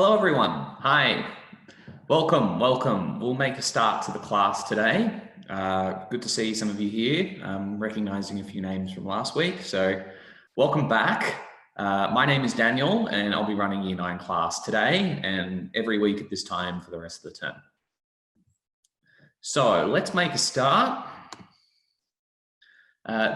Hello everyone, hi, welcome. We'll make a start to the class today. Good to see some of you here. I'm recognizing a few names from last week, so welcome back. My name is Daniel and I'll be running Year 9 class today and every week at this time for the rest of the term. So let's make a start.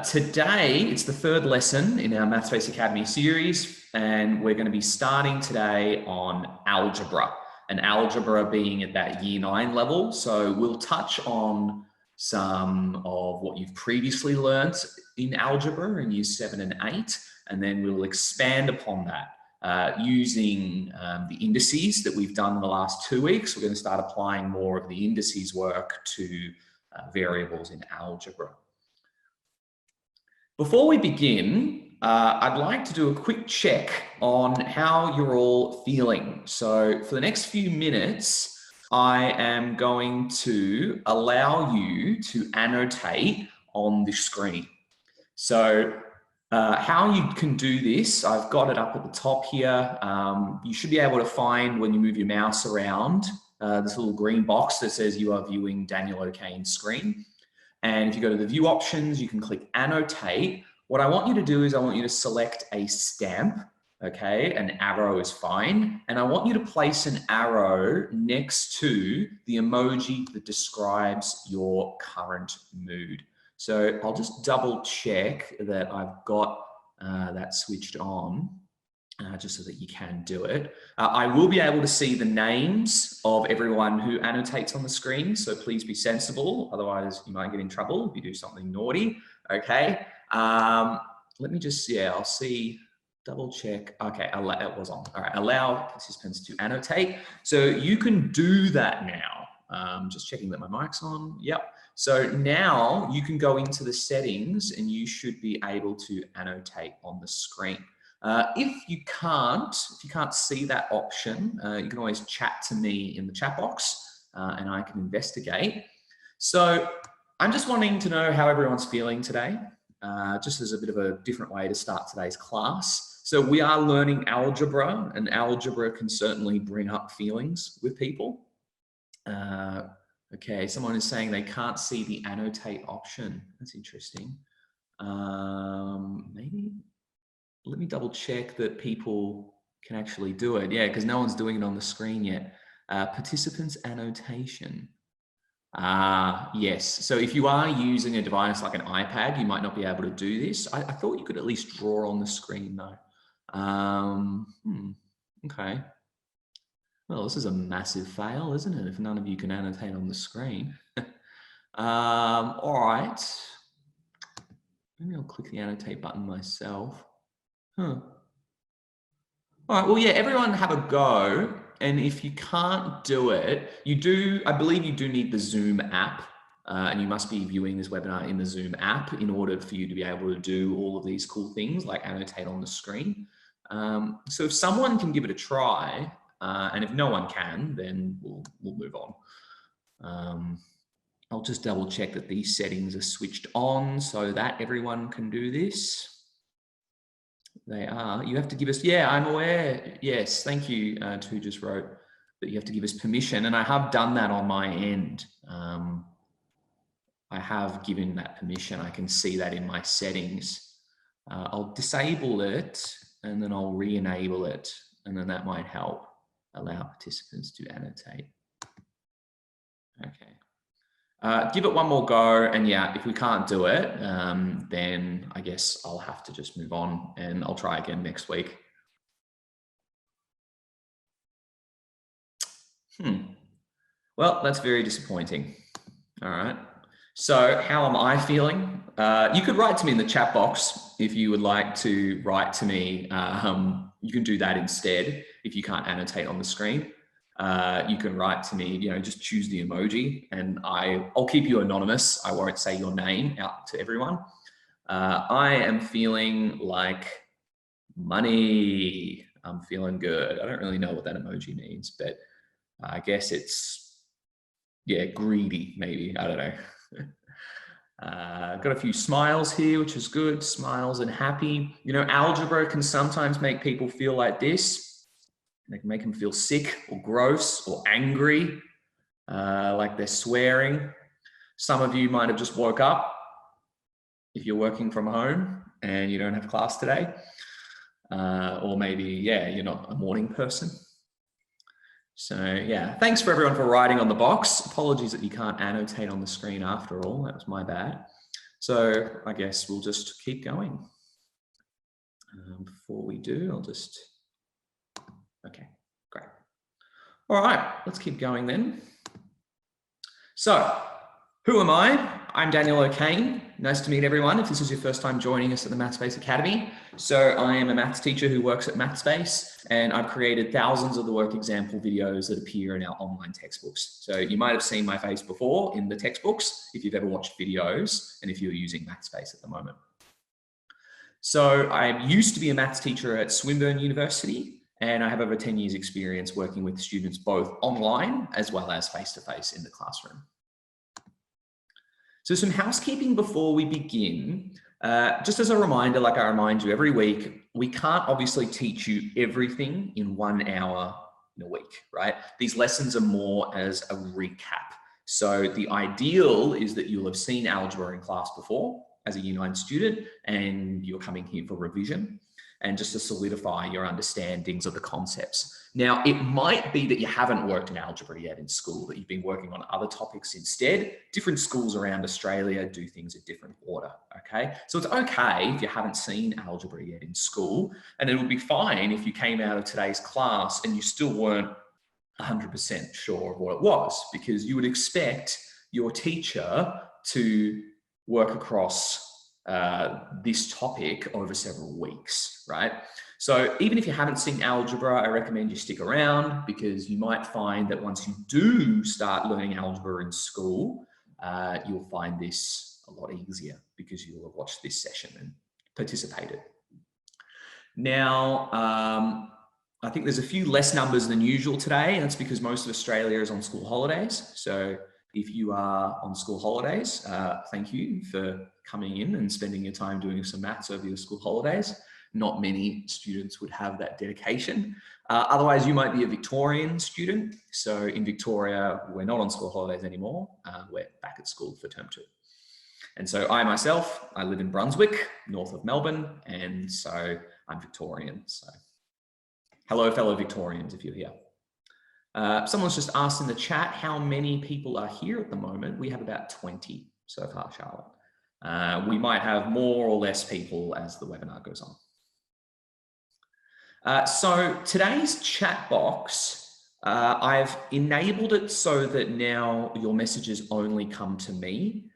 Today, it's the third lesson in our Mathspace Academy series, and we're going to be starting today on algebra, and algebra being at that Year 9 level. So we'll touch on some of what you've previously learnt in algebra in Years 7 and 8, and then we'll expand upon that using the indices that we've done in the last 2 weeks. We're going to start applying more of the indices work to variables in algebra. Before we begin, I'd like to do a quick check on how you're all feeling. So for the next few minutes, I am going to allow you to annotate on the screen. So how you can do this, I've got it up at the top here. You should be able to find when you move your mouse around this little green box that says you are viewing Daniel O'Kane's screen. And if you go to the view options, you can click annotate. What I want you to do is I want you to select a stamp, okay? An arrow is fine. And I want you to place an arrow next to the emoji that describes your current mood. So I'll just double check that I've got that switched on. Just so that you can do it. I will be able to see the names of everyone who annotates on the screen, so please be sensible, otherwise you might get in trouble if you do something naughty, okay? Let me just, I'll see, double check. Okay, it was on. All right, allow participants to annotate. So you can do that now. Just checking that my mic's on, yep. So now you can go into the settings and you should be able to annotate on the screen. If you can't see that option, you can always chat to me in the chat box and I can investigate. So I'm just wanting to know how everyone's feeling today, just as a bit of a different way to start today's class. So we are learning algebra, and algebra can certainly bring up feelings with people. Okay, someone is saying they can't see the annotate option. That's interesting. Maybe. Let me double check that people can actually do it. Yeah, because no one's doing it on the screen yet. Participants annotation. Yes, so if you are using a device like an iPad, you might not be able to do this. I thought you could at least draw on the screen though. Okay. Well, this is a massive fail, isn't it? If none of you can annotate on the screen. All right. Maybe I'll click the annotate button myself. All right, well, yeah, everyone have a go. And if you can't do it, I believe you do need the Zoom app, and you must be viewing this webinar in the Zoom app in order for you to be able to do all of these cool things like annotate on the screen. So if someone can give it a try, and if no one can, then we'll move on. I'll just double check that these settings are switched on so that everyone can do this. They are. You have to give us, yeah, I'm aware. Yes, thank you to who just wrote that you have to give us permission. And I have done that on my end. I have given that permission. I can see that in my settings. I'll disable it and then I'll re-enable it. And then that might help allow participants to annotate. Okay. Give it one more go, and yeah, if we can't do it, then I guess I'll have to just move on and I'll try again next week. Well, that's very disappointing. All right. So how am I feeling? You could write to me in the chat box if you would like to write to me. You can do that instead if you can't annotate on the screen. You can write to me, just choose the emoji and I'll keep you anonymous. I won't say your name out to everyone. I am feeling like money. I'm feeling good. I don't really know what that emoji means, but I guess it's, greedy maybe. I don't know. Got a few smiles here, which is good. Smiles and happy. Algebra can sometimes make people feel like this. They can make them feel sick or gross or angry, like they're swearing. Some of you might have just woke up if you're working from home and you don't have class today. Or maybe, yeah, you're not a morning person. So yeah, thanks for everyone for writing on the box. Apologies that you can't annotate on the screen after all, that was my bad. So I guess we'll just keep going. Before we do, I'll just, okay, great. All right, let's keep going then. So, who am I? I'm Daniel O'Kane. Nice to meet everyone if this is your first time joining us at the Mathspace Academy. So I am a maths teacher who works at Mathspace, and I've created thousands of the work example videos that appear in our online textbooks. So you might have seen my face before in the textbooks if you've ever watched videos and if you're using Mathspace at the moment. So I used to be a maths teacher at Swinburne University, and I have over 10 years experience working with students both online as well as face-to-face in the classroom. So some housekeeping before we begin. Just as a reminder, like I remind you every week, we can't obviously teach you everything in 1 hour in a week, right? These lessons are more as a recap. So the ideal is that you'll have seen algebra in class before as a Year 9 student, and you're coming here for revision and just to solidify your understandings of the concepts. Now, it might be that you haven't worked in algebra yet in school, that you've been working on other topics instead. Different schools around Australia do things in different order, okay? So it's okay if you haven't seen algebra yet in school, and it would be fine if you came out of today's class and you still weren't 100% sure of what it was, because you would expect your teacher to work across this topic over several weeks, right? So even if you haven't seen algebra, I recommend you stick around, because you might find that once you do start learning algebra in school, you'll find this a lot easier because you'll have watched this session and participated. Now, I think there's a few less numbers than usual today, and that's because most of Australia is on school holidays. So if you are on school holidays, thank you for coming in and spending your time doing some maths over your school holidays. Not many students would have that dedication. Otherwise, you might be a Victorian student. So in Victoria, we're not on school holidays anymore. We're back at school for term 2. And so I myself, I live in Brunswick, north of Melbourne, and so I'm Victorian. So hello, fellow Victorians, if you're here. Someone's just asked in the chat how many people are here at the moment. We have about 20 so far, Charlotte. We might have more or less people as the webinar goes on. So today's chat box, I've enabled it so that now your messages only come to me.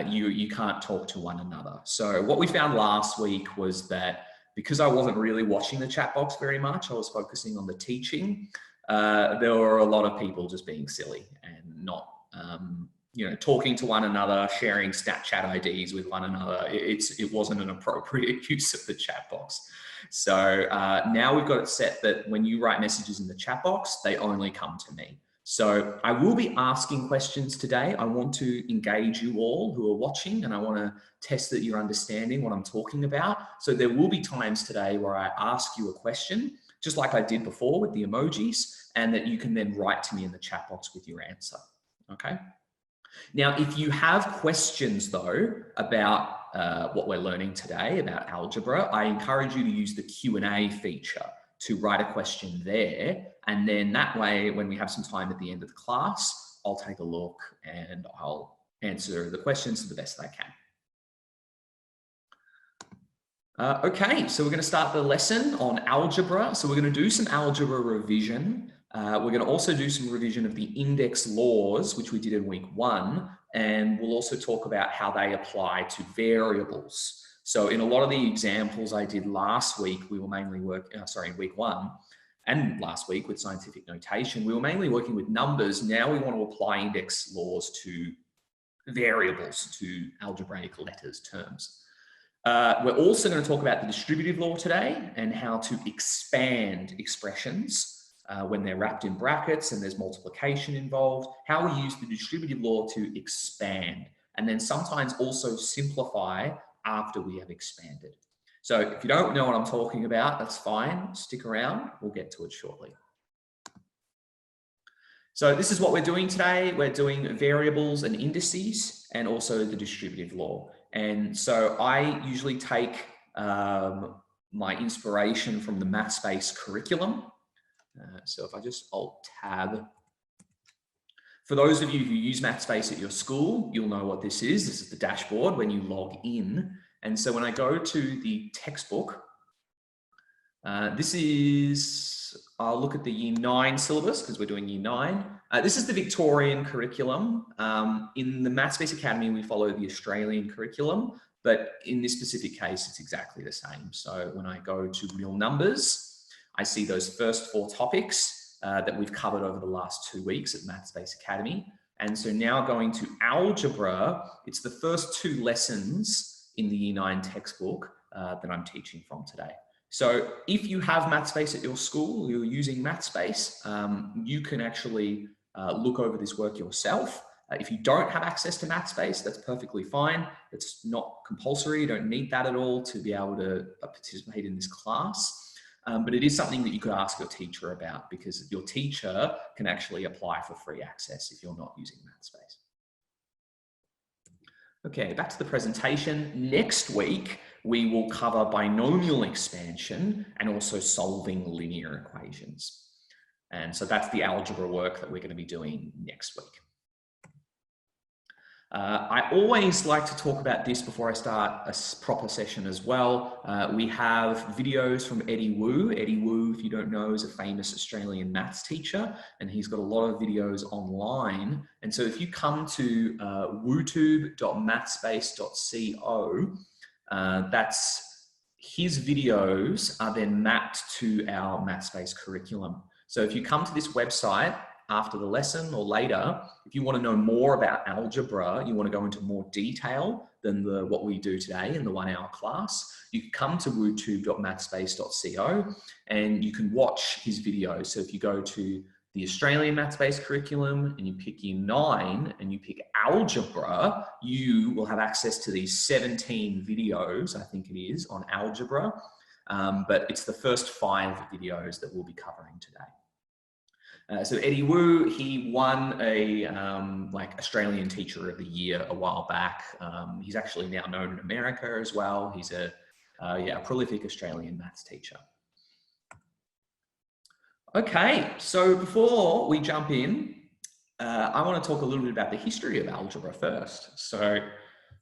You can't talk to one another. So what we found last week was that because I wasn't really watching the chat box very much, I was focusing on the teaching. There were a lot of people just being silly and not, talking to one another, sharing Snapchat IDs with one another. It wasn't an appropriate use of the chat box. So now we've got it set that when you write messages in the chat box, they only come to me. So I will be asking questions today. I want to engage you all who are watching, and I want to test that you're understanding what I'm talking about. So there will be times today where I ask you a question, just like I did before with the emojis, and that you can then write to me in the chat box with your answer, okay? Now, if you have questions though about what we're learning today about algebra, I encourage you to use the Q&A feature to write a question there. And then that way, when we have some time at the end of the class, I'll take a look and I'll answer the questions to the best I can. Okay, so we're going to start the lesson on algebra. So we're going to do some algebra revision. We're going to also do some revision of the index laws, which we did in week 1. And we'll also talk about how they apply to variables. So in a lot of the examples I did last week, we were mainly in week 1 and last week with scientific notation, we were mainly working with numbers. Now we want to apply index laws to variables, to algebraic letters, terms. We're also going to talk about the distributive law today and how to expand expressions when they're wrapped in brackets and there's multiplication involved, how we use the distributive law to expand, and then sometimes also simplify after we have expanded. So if you don't know what I'm talking about, that's fine. Stick around. We'll get to it shortly. So this is what we're doing today. We're doing variables and indices and also the distributive law. And so I usually take my inspiration from the Mathspace curriculum. So if I just Alt-Tab. For those of you who use Mathspace at your school, you'll know what this is. This is the dashboard when you log in. And so when I go to the textbook, this is, I'll look at the Year 9 syllabus because we're doing Year 9. This is the Victorian curriculum. In the Mathspace Academy, we follow the Australian curriculum, but in this specific case, it's exactly the same. So when I go to real numbers, I see those first 4 topics that we've covered over the last 2 weeks at Mathspace Academy. And so now going to algebra, it's the first 2 lessons in the Year 9 textbook that I'm teaching from today. So if you have Mathspace at your school, you're using Mathspace, you can actually look over this work yourself. If you don't have access to Mathspace, that's perfectly fine. It's not compulsory. You don't need that at all to be able to participate in this class. But it is something that you could ask your teacher about because your teacher can actually apply for free access if you're not using Mathspace. Okay, back to the presentation. Next week, we will cover binomial expansion and also solving linear equations. And so that's the algebra work that we're going to be doing next week. I always like to talk about this before I start a proper session as well. We have videos from Eddie Wu. Eddie Wu, if you don't know, is a famous Australian maths teacher, and he's got a lot of videos online. And so if you come to wootube.mathspace.co, that's his videos are then mapped to our Mathspace curriculum. So if you come to this website after the lesson or later, if you want to know more about algebra, you want to go into more detail than what we do today in the 1-hour class, you can come to wootube.mathspace.co and you can watch his videos. So if you go to the Australian Mathspace curriculum and you pick Year 9 and you pick algebra, you will have access to these 17 videos, I think it is, on algebra. But it's the first 5 videos that we'll be covering today. So Eddie Wu, he won a Australian Teacher of the Year a while back. He's actually now known in America as well. He's a prolific Australian maths teacher. Okay, so before we jump in, I want to talk a little bit about the history of algebra first. So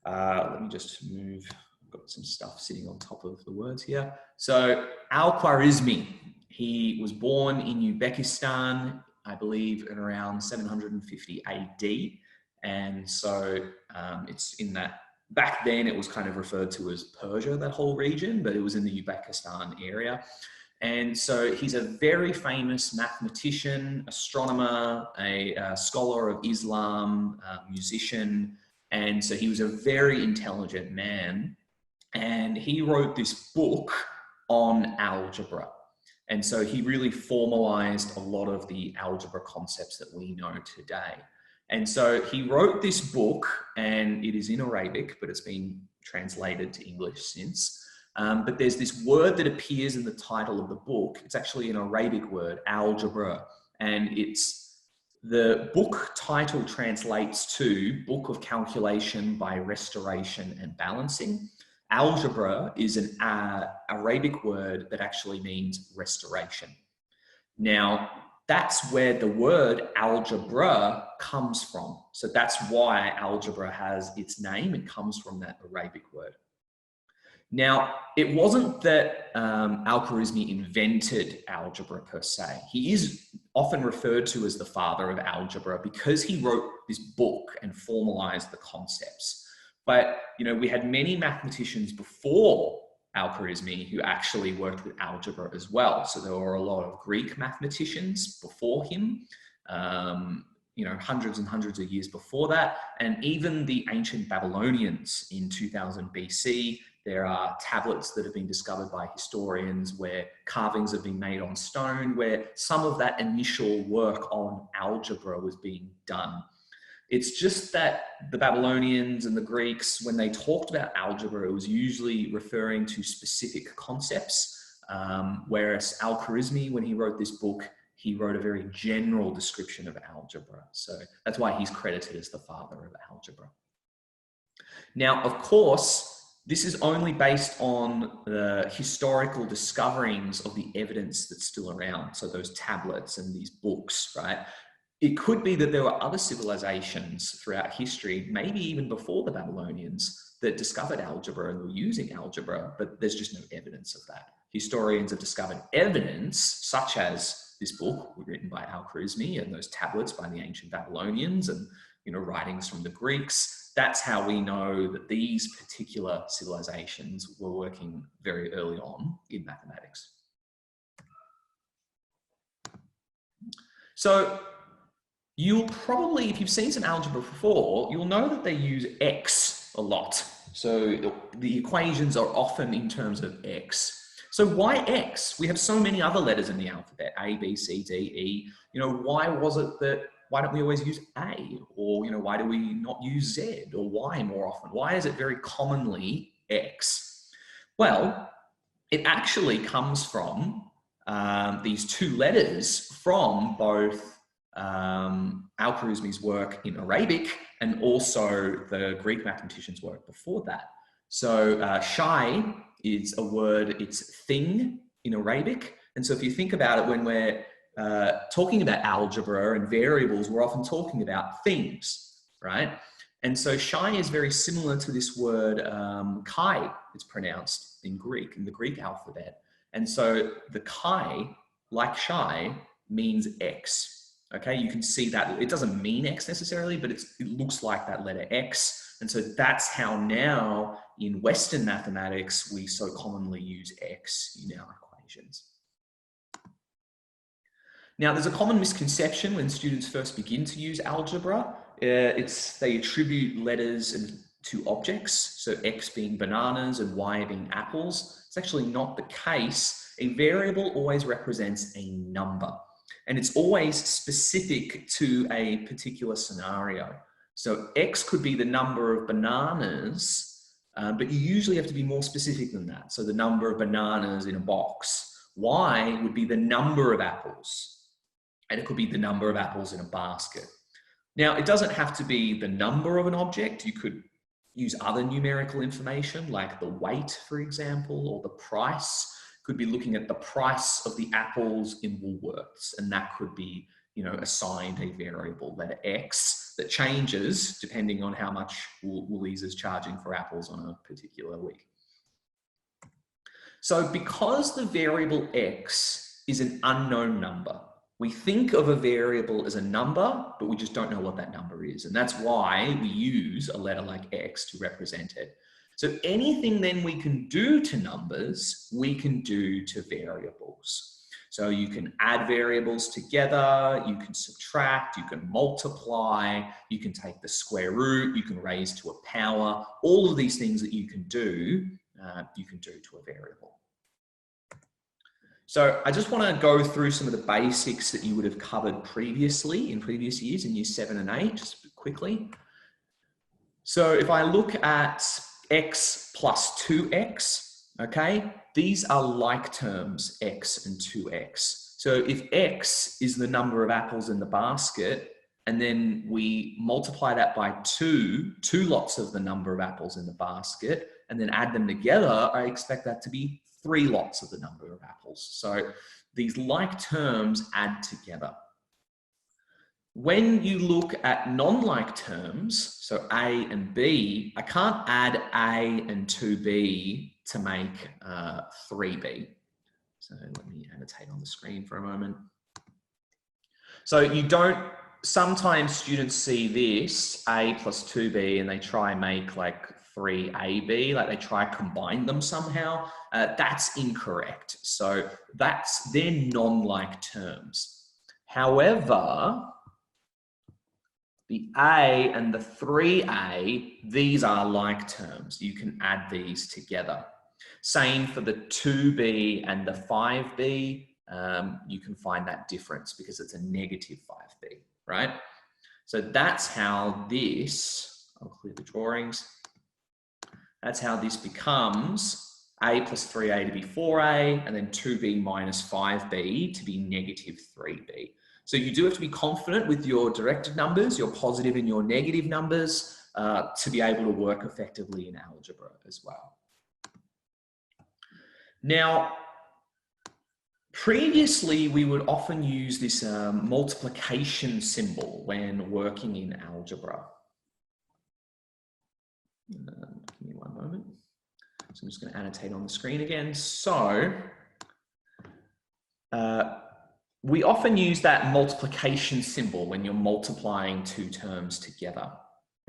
let me just move. I've got some stuff sitting on top of the words here. So Al-Khwarizmi, he was born in Uzbekistan, I believe, in around 750 AD. And so it's in that, back then it was kind of referred to as Persia, that whole region, but it was in the Uzbekistan area. And so he's a very famous mathematician, astronomer, a scholar of Islam, musician. And so he was a very intelligent man. And he wrote this book on algebra. And so he really formalized a lot of the algebra concepts that we know today. And so he wrote this book, and it is in Arabic, but it's been translated to English since. But there's this word that appears in the title of the book. It's actually an Arabic word, algebra. And the book title translates to Book of Calculation by Restoration and Balancing. Algebra is an Arabic word that actually means restoration. Now, that's where the word algebra comes from. So that's why algebra has its name. It comes from that Arabic word. Now, it wasn't that Al-Khwarizmi invented algebra per se. He is often referred to as the father of algebra because he wrote this book and formalized the concepts. But, you know, we had many mathematicians before Al-Khwarizmi who actually worked with algebra as well. So there were a lot of Greek mathematicians before him, you know, hundreds and hundreds of years before that. And even the ancient Babylonians in 2000 BC, there are tablets that have been discovered by historians where carvings have been made on stone, where some of that initial work on algebra was being done. It's just that the Babylonians and the Greeks, when they talked about algebra, it was usually referring to specific concepts, whereas Al-Khwarizmi, when he wrote this book, he wrote a very general description of algebra. So that's why he's credited as the father of algebra. Now, of course, this is only based on the historical discoverings of the evidence that's still around. So those tablets and these books, right? It could be that there were other civilizations throughout history, maybe even before the Babylonians, that discovered algebra and were using algebra, but there's just no evidence of that. Historians have discovered evidence, such as this book written by Al-Khwarizmi and those tablets by the ancient Babylonians and writings from the Greeks. That's how we know that these particular civilizations were working very early on in mathematics. So you'll probably, if you've seen some algebra before, you'll know that they use x a lot. So the equations are often in terms of x. So why x? We have so many other letters in the alphabet, A, B, C, D, E. Why don't we always use A? Or, why do we not use Z or Y more often? Why is it very commonly X? Well, it actually comes from these two letters from both Al-Khwarizmi's work in Arabic and also the Greek mathematicians' work before that. So shy is a word, it's thing in Arabic. And so if you think about it, when we're talking about algebra and variables, we're often talking about things, right? And so shy is very similar to this word chi, it's pronounced in Greek, in the Greek alphabet. And so the chi, like shy, means X. Okay, you can see that. It doesn't mean X necessarily, but it looks like that letter X. And so that's how now in Western mathematics, we so commonly use X in our equations. Now, there's a common misconception when students first begin to use algebra. They attribute letters to objects, so X being bananas and Y being apples. It's actually not the case. A variable always represents a number, and it's always specific to a particular scenario. So X could be the number of bananas, but you usually have to be more specific than that. So the number of bananas in a box. Y would be the number of apples, and it could be the number of apples in a basket. Now, it doesn't have to be the number of an object. You could use other numerical information like the weight, for example, or the price. Could be looking at the price of the apples in Woolworths, and that could be, assigned a variable, letter X, that changes depending on how much Woolies is charging for apples on a particular week. So because the variable X is an unknown number, we think of a variable as a number, but we just don't know what that number is. And that's why we use a letter like X to represent it. So anything then we can do to numbers, we can do to variables. So you can add variables together, you can subtract, you can multiply, you can take the square root, you can raise to a power. All of these things that you can do to a variable. So I just want to go through some of the basics that you would have covered previously in previous years in years 7 and 8, just quickly. So if I look at x plus 2x, okay, these are like terms, x and 2x. So if x is the number of apples in the basket, and then we multiply that by two lots of the number of apples in the basket, and then add them together, I expect that to be 3 lots of the number of apples. So these like terms add together. When you look at non-like terms, so A and B, I can't add A and 2B to make 3B. So let me annotate on the screen for a moment. So you don't, sometimes students see this, A plus 2B, and they try and make like 3AB, like they try to combine them somehow. That's incorrect. So they're non-like terms. However, the A and the 3A, these are like terms. You can add these together. Same for the 2B and the 5B. You can find that difference because it's a negative 5B, right? So that's how this, I'll clear the drawings. That's how this becomes a plus 3a to be 4a, and then 2b minus 5b to be negative 3b. So you do have to be confident with your directed numbers, your positive and your negative numbers, to be able to work effectively in algebra as well. Now, previously, we would often use this multiplication symbol when working in algebra. Give me one moment. So I'm just going to annotate on the screen again. So we often use that multiplication symbol when you're multiplying two terms together.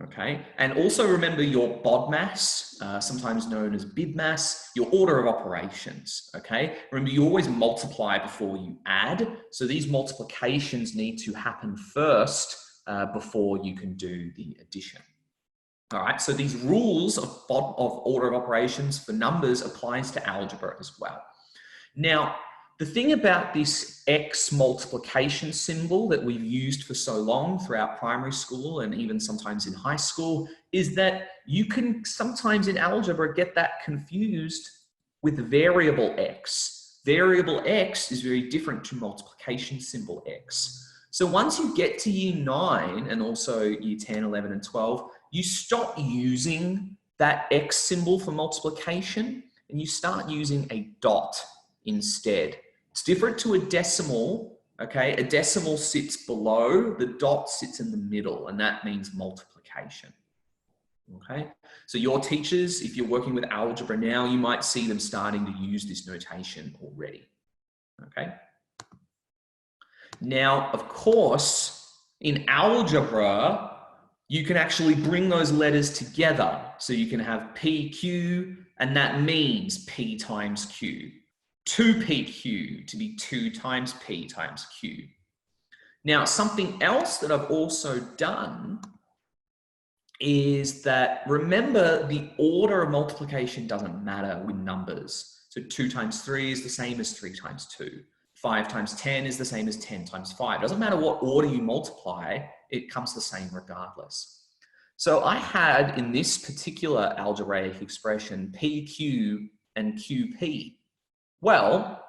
Okay, and also remember your BODMAS, sometimes known as BIDMAS, your order of operations. Okay, remember you always multiply before you add, so these multiplications need to happen first before you can do the addition. All right, so these rules of order of operations for numbers applies to algebra as well. Now, the thing about this X multiplication symbol that we've used for so long throughout primary school and even sometimes in high school is that you can sometimes in algebra get that confused with variable X. Variable X is very different to multiplication symbol X. So once you get to year 9 and also year 10, 11, and 12, you stop using that X symbol for multiplication and you start using a dot instead. It's different to a decimal, okay? A decimal sits below, the dot sits in the middle, and that means multiplication, okay? So your teachers, if you're working with algebra now, you might see them starting to use this notation already, okay? Now, of course, in algebra, you can actually bring those letters together. So you can have PQ, and that means P times Q. 2PQ to be 2 times P times Q. Now, something else that I've also done is that, remember, the order of multiplication doesn't matter with numbers. So 2 times 3 is the same as 3 times 2. 5 times 10 is the same as 10 times 5. It doesn't matter what order you multiply, it comes the same regardless. So I had in this particular algebraic expression PQ and QP. Well,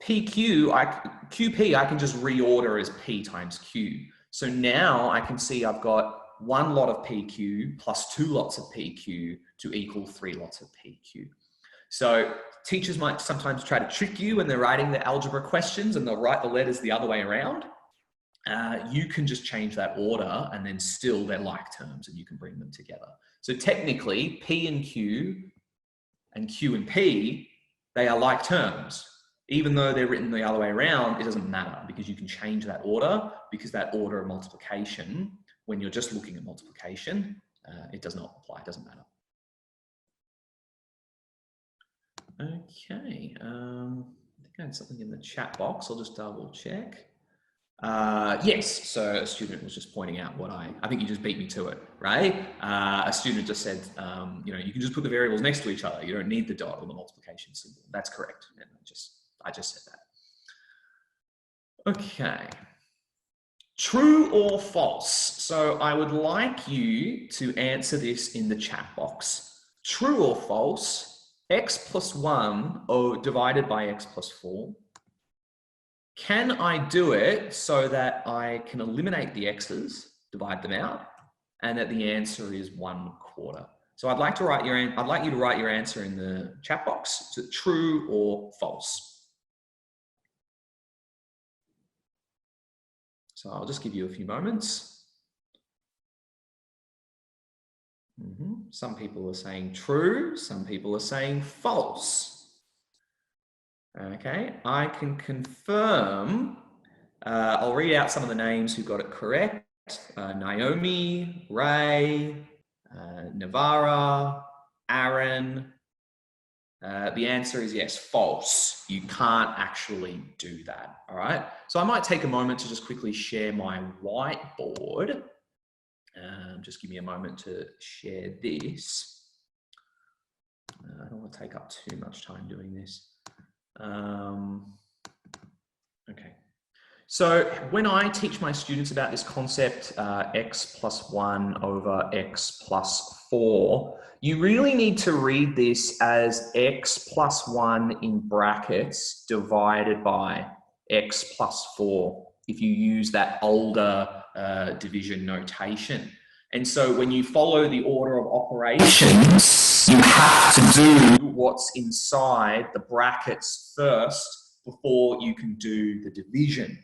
QP I can just reorder as P times Q. So now I can see I've got 1 lot of PQ plus 2 lots of PQ to equal 3 lots of PQ. So teachers might sometimes try to trick you when they're writing the algebra questions and they'll write the letters the other way around. You can just change that order and then still they're like terms and you can bring them together. So technically P and Q and P, they are like terms. Even though they're written the other way around, it doesn't matter because you can change that order because that order of multiplication, when you're just looking at multiplication, it does not apply, it doesn't matter. Okay, I think I had something in the chat box. I'll just double check. Yes, so a student was just pointing out what I think you just beat me to it, right? A student just said, you know, you can just put the variables next to each other. You don't need the dot or the multiplication symbol. That's correct. And I just said that. Okay. True or false? So I would like you to answer this in the chat box. True or false, x plus 1 divided by x plus 4. Can I do it so that I can eliminate the x's, divide them out, and that the answer is 1/4? So I'd like you to write your answer in the chat box. Is it true or false? So I'll just give you a few moments. Some people are saying true, some people are saying false. Okay, I can confirm, I'll read out some of the names who got it correct. Naomi, Ray, Navara, Aaron. The answer is yes, false. You can't actually do that, all right? So I might take a moment to just quickly share my whiteboard. Just give me a moment to share this. I don't want to take up too much time doing this. Okay, so when I teach my students about this concept, x plus 1 over x plus 4, you really need to read this as x plus 1 in brackets divided by x plus 4 if you use that older division notation. And so when you follow the order of operations, you have to do what's inside the brackets first before you can do the division.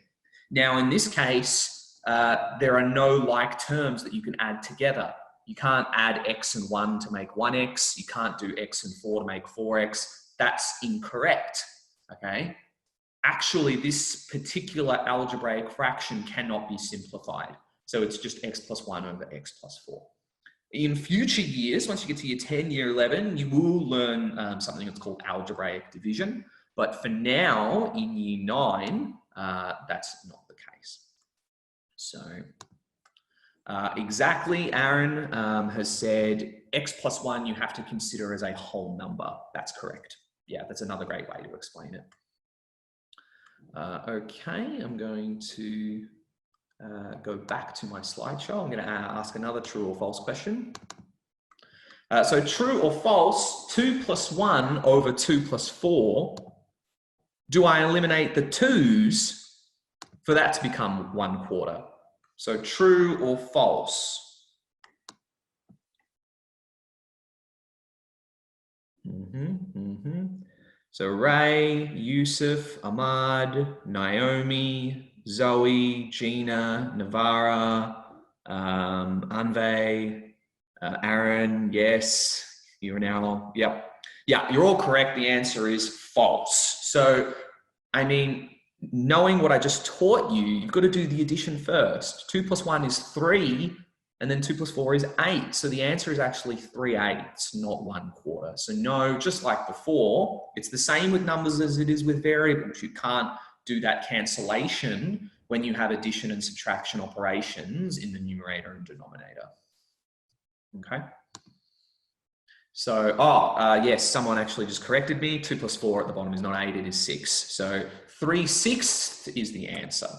Now, in this case, there are no like terms that you can add together. You can't add x and 1 to make 1x. You can't do x and 4 to make 4x. That's incorrect, okay? Actually, this particular algebraic fraction cannot be simplified. So it's just x plus 1 over x plus 4. In future years, once you get to year 10, year 11, you will learn something that's called algebraic division. But for now, in year 9, that's not the case. So exactly, Aaron has said x plus 1 you have to consider as a whole number. That's correct. Yeah, that's another great way to explain it. Okay, I'm going to go back to my slideshow. I'm going to ask another true or false question. So true or false, 2 plus 1 over 2 plus 4. Do I eliminate the 2's for that to become 1/4? So true or false? So Ray, Yusuf, Ahmad, Naomi, Zoe, Gina, Navara, Anve, Aaron, yes, you're now, yep. Yeah, you're all correct. The answer is false. So, I mean, knowing what I just taught you, you've got to do the addition first. 2 plus 1 is 3, and then 2 plus 4 is 8. So the answer is actually 3/8, not 1/4. So no, just like before, it's the same with numbers as it is with variables. You can't do that cancellation when you have addition and subtraction operations in the numerator and denominator. Okay. So, yes, someone actually just corrected me. 2 plus 4 at the bottom is not 8, it is 6. So 3/6 is the answer.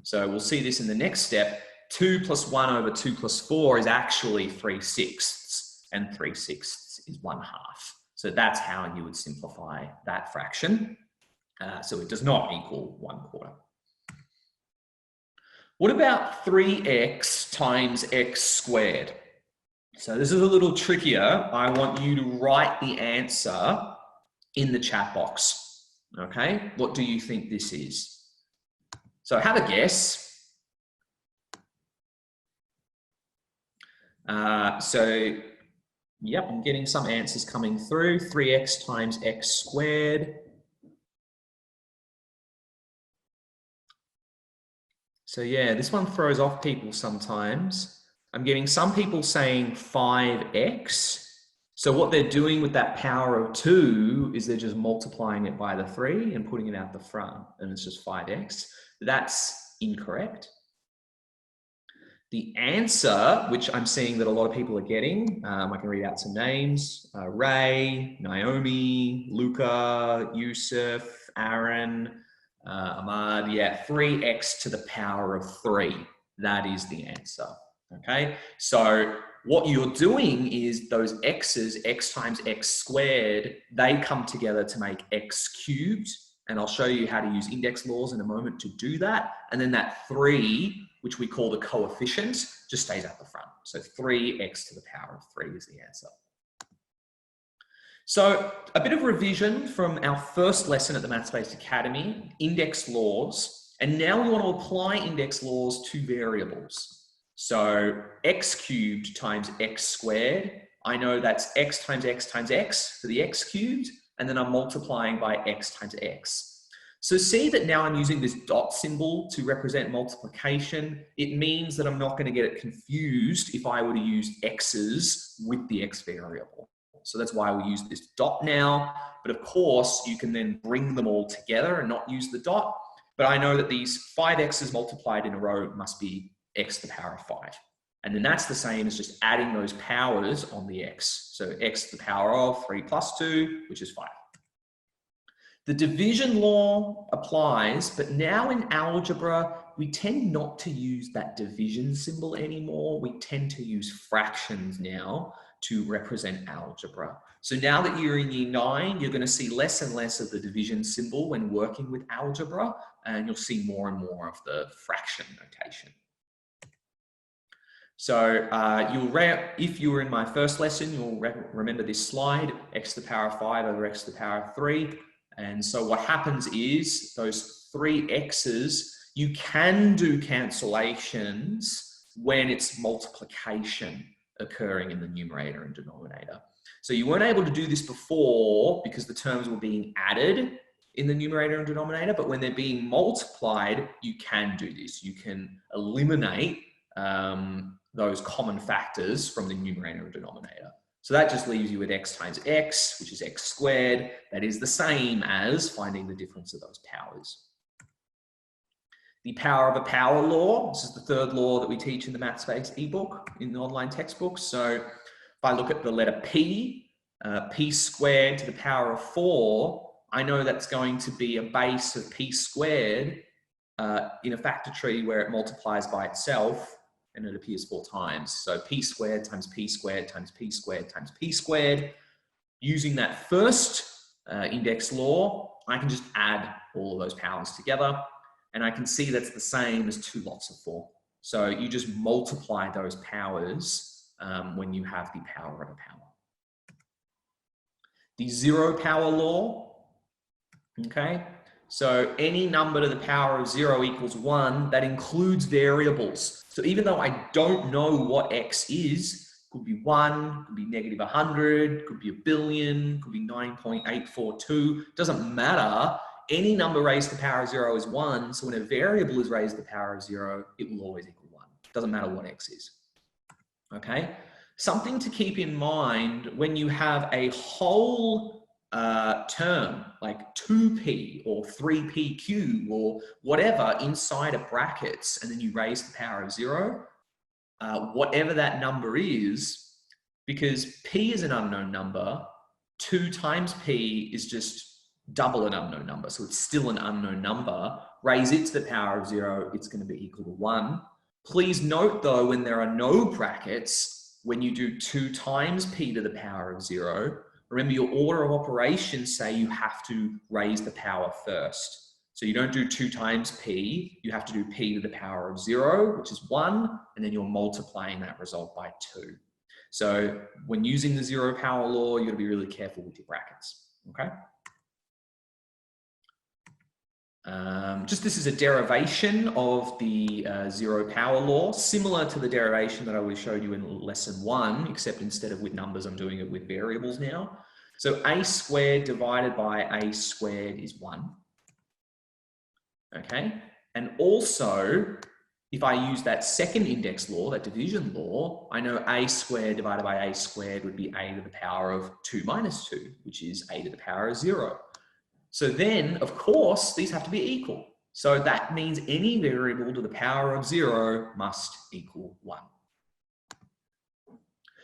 So we'll see this in the next step. 2 plus 1 over 2 plus 4 is actually 3/6, and 3/6 is 1/2. So that's how you would simplify that fraction. So it does not equal 1/4. What about 3x times x squared? So this is a little trickier. I want you to write the answer in the chat box. Okay, what do you think this is? So have a guess. Yep, I'm getting some answers coming through. 3x times x squared. So yeah, this one throws off people sometimes. I'm getting some people saying 5x. So what they're doing with that power of 2 is they're just multiplying it by the 3 and putting it out the front, and it's just 5x. That's incorrect. The answer, which I'm seeing that a lot of people are getting, I can read out some names, Ray, Naomi, Luca, Yusuf, Aaron, Ahmad, yeah, 3x to the power of 3. That is the answer, okay? So what you're doing is those x's, x times x squared, they come together to make x cubed, and I'll show you how to use index laws in a moment to do that. And then that 3, which we call the coefficient, just stays at the front. So 3x to the power of 3 is the answer. So a bit of revision from our first lesson at the Mathspace Academy, index laws. And now we want to apply index laws to variables. So x cubed times x squared. I know that's x times x times x for the x cubed, and then I'm multiplying by x times x. So see that now I'm using this dot symbol to represent multiplication. It means that I'm not going to get it confused if I were to use x's with the x variable. So that's why we use this dot now. But of course, you can then bring them all together and not use the dot. But I know that these 5x's multiplied in a row must be x to the power of 5. And then that's the same as just adding those powers on the x. So x to the power of 3 plus 2, which is 5. The division law applies, but now in algebra, we tend not to use that division symbol anymore. We tend to use fractions now to represent algebra. So now that you're in year 9, you're going to see less and less of the division symbol when working with algebra, and you'll see more and more of the fraction notation. So if you were in my first lesson, you'll remember this slide, x to the power of 5 over x to the power of 3. And so what happens is those 3 x's, you can do cancellations when it's multiplication occurring in the numerator and denominator. So you weren't able to do this before because the terms were being added in the numerator and denominator, but when they're being multiplied, you can do this. You can eliminate those common factors from the numerator and denominator. So that just leaves you with x times x, which is x squared. That is the same as finding the difference of those powers. The power of a power law. This is the 3rd law that we teach in the Mathspace ebook in the online textbook. So if I look at the letter p, p squared to the power of 4, I know that's going to be a base of p squared in a factor tree where it multiplies by itself and it appears 4 times. So p squared times p squared times p squared times p squared. Using that first index law, I can just add all of those powers together, and I can see that's the same as 2 lots of 4. So you just multiply those powers when you have the power of a power. The 0 power law, okay? So any number to the power of 0 equals 1, that includes variables. So even though I don't know what x is, could be 1, could be negative 100, could be a billion, could be 9.842, doesn't matter. Any number raised to the power of 0 is 1. So when a variable is raised to the power of 0, it will always equal 1. Doesn't matter what x is. Okay? Something to keep in mind when you have a whole term like 2p or 3p cube or whatever inside of brackets, and then you raise the power of 0, whatever that number is, because p is an unknown number, 2 times p is just double an unknown number, so it's still an unknown number. Raise it to the power of 0, it's going to be equal to 1. Please note though, when there are no brackets, when you do 2 times p to the power of 0, remember your order of operations say you have to raise the power first. So you don't do 2 times p, you have to do p to the power of 0, which is 1, and then you're multiplying that result by 2. So when using the 0 power law, you've got to be really careful with your brackets, okay? This is a derivation of the 0 power law, similar to the derivation that I showed you in lesson 1, except instead of with numbers, I'm doing it with variables now. So a squared divided by a squared is 1. Okay, and also, if I use that second index law, that division law, I know a squared divided by a squared would be a to the power of 2 minus 2, which is a to the power of 0. So then, of course, these have to be equal. So that means any variable to the power of 0 must equal 1.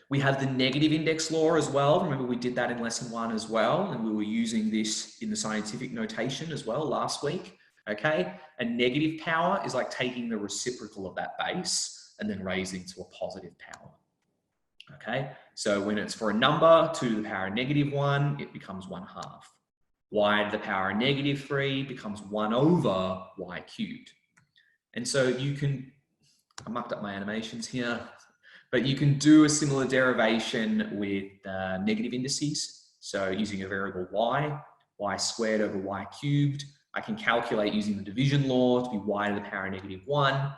We have the negative index law as well. Remember, we did that in lesson 1 as well, and we were using this in the scientific notation as well last week. Okay, a negative power is like taking the reciprocal of that base and then raising to a positive power. Okay, so when it's for a number to the power of -1, it becomes 1/2. Y to the power of -3 becomes 1 over y cubed. And so you can, I mucked up my animations here, but you can do a similar derivation with negative indices. So using a variable y squared over y cubed. I can calculate using the division law to be y to the power of -1.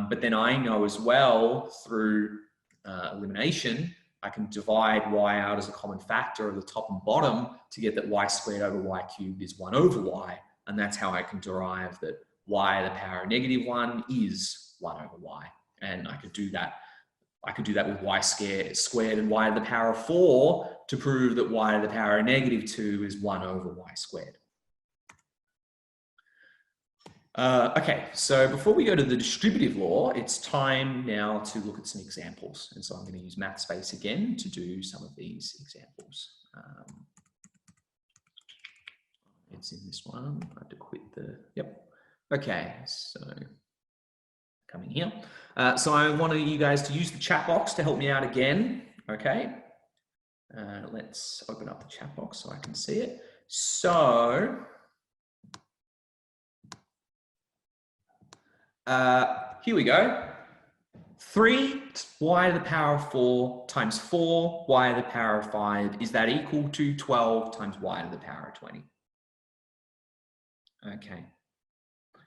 But then I know as well through elimination, I can divide y out as a common factor of the top and bottom to get that y squared over y cubed is 1 over y. And that's how I can derive that y to the power of -1 is 1 over y. And I could do that. I could do that with y squared and y to the power of 4 to prove that y to the power of -2 is 1 over y squared. Okay, so before we go to the distributive law, it's time now to look at some examples. And so I'm going to use Mathspace again to do some of these examples. It's in this one. I have to quit the, yep. Okay, so coming here. So I want you guys to use the chat box to help me out again. Okay. Let's open up the chat box so I can see it. So here we go. 3y to the power of 4 times 4y to the power of 5. Is that equal to 12 times y to the power of 20? Okay.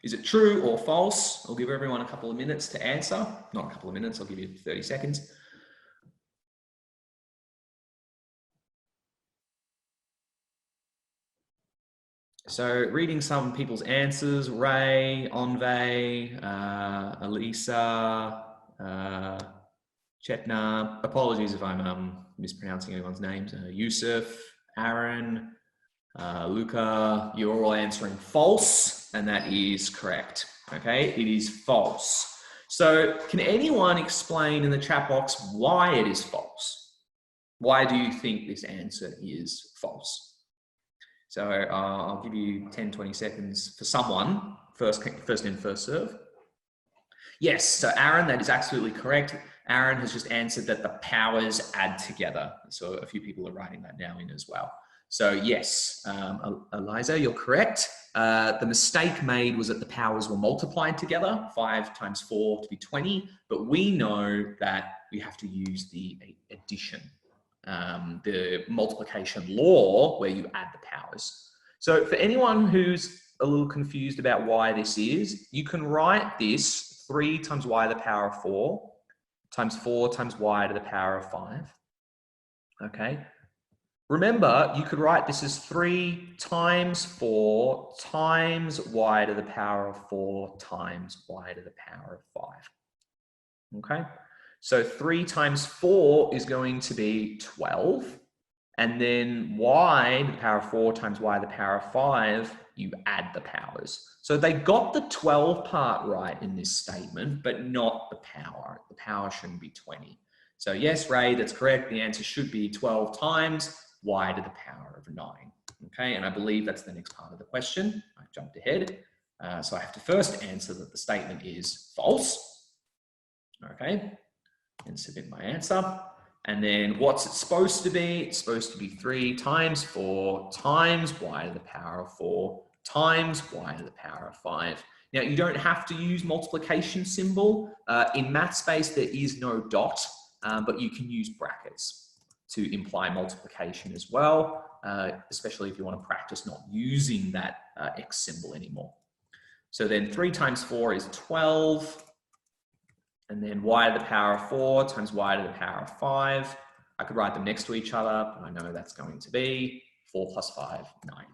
Is it true or false? I'll give everyone a couple of minutes to answer. Not a couple of minutes, I'll give you 30 seconds. So reading some people's answers, Ray, Onve, Elisa, Chetna, apologies if I'm mispronouncing anyone's names, Yusuf, Aaron, Luca, you're all answering false, and that is correct, okay? It is false. So can anyone explain in the chat box why it is false? Why do you think this answer is false? So I'll give you 10, 20 seconds for someone, first in, first serve. Yes, so Aaron, that is absolutely correct. Aaron has just answered that the powers add together. So a few people are writing that now in as well. So yes, Eliza, you're correct. The mistake made was that the powers were multiplied together, 5 times 4 to be 20, but we know that we have to use the addition. The multiplication law where you add the powers. So for anyone who's a little confused about why this is, you can write this 3 times y to the power of 4 times 4 times y to the power of 5. Okay. Remember, you could write this as 3 times 4 times y to the power of 4 times y to the power of 5. Okay. So 3 times 4 is going to be 12. And then y to the power of 4 times y to the power of 5, you add the powers. So they got the 12 part right in this statement, but not the power. The power shouldn't be 20. So yes, Ray, that's correct. The answer should be 12 times y to the power of 9. Okay, and I believe that's the next part of the question. I jumped ahead. So I have to first answer that the statement is false. Okay. And submit my answer. And then what's it supposed to be? It's supposed to be 3 times 4 times y to the power of 4 times y to the power of 5. Now, you don't have to use multiplication symbol. In Mathspace, there is no dot, but you can use brackets to imply multiplication as well, especially if you want to practice not using that X symbol anymore. So then 3 times 4 is 12. And then y to the power of 4 times y to the power of 5. I could write them next to each other, but I know that's going to be 4 plus 5, 9.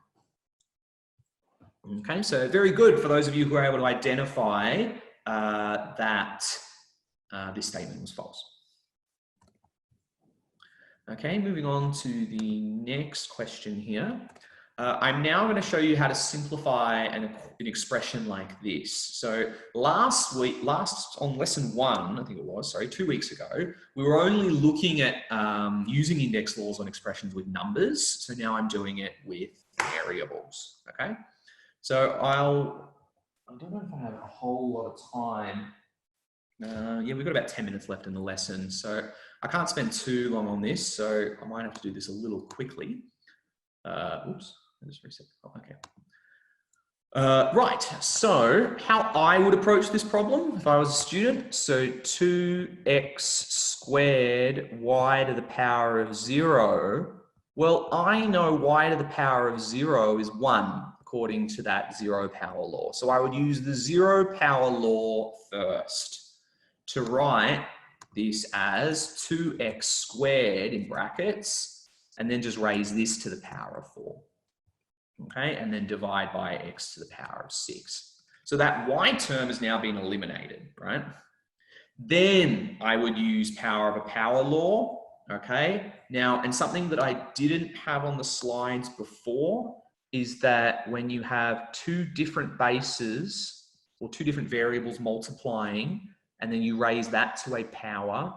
Okay, so very good for those of you who are able to identify that this statement was false. Okay, moving on to the next question here. I'm now going to show you how to simplify an expression like this. So on lesson 1, I think it was, sorry, 2 weeks ago, we were only looking at using index laws on expressions with numbers. So now I'm doing it with variables, okay? So I don't know if I have a whole lot of time. Yeah, we've got about 10 minutes left in the lesson. So I can't spend too long on this. So I might have to do this a little quickly. Oops. Just reset. Oh, okay. Right, so how I would approach this problem if I was a student. So 2x squared y to the power of 0. Well, I know y to the power of 0 is 1 according to that 0 power law. So I would use the 0 power law first to write this as 2x squared in brackets and then just raise this to the power of 4. Okay, and then divide by x to the power of 6. So that y term has now been eliminated, right? Then I would use power of a power law, okay? Now, and something that I didn't have on the slides before is that when you have 2 different bases or 2 different variables multiplying, and then you raise that to a power,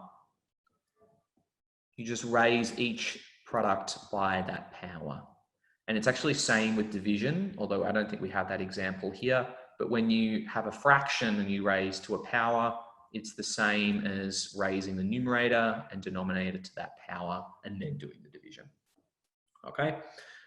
you just raise each product by that power. And it's actually same with division, although I don't think we have that example here. but when you have a fraction and you raise to a power, it's the same as raising the numerator and denominator to that power and then doing the division. Okay,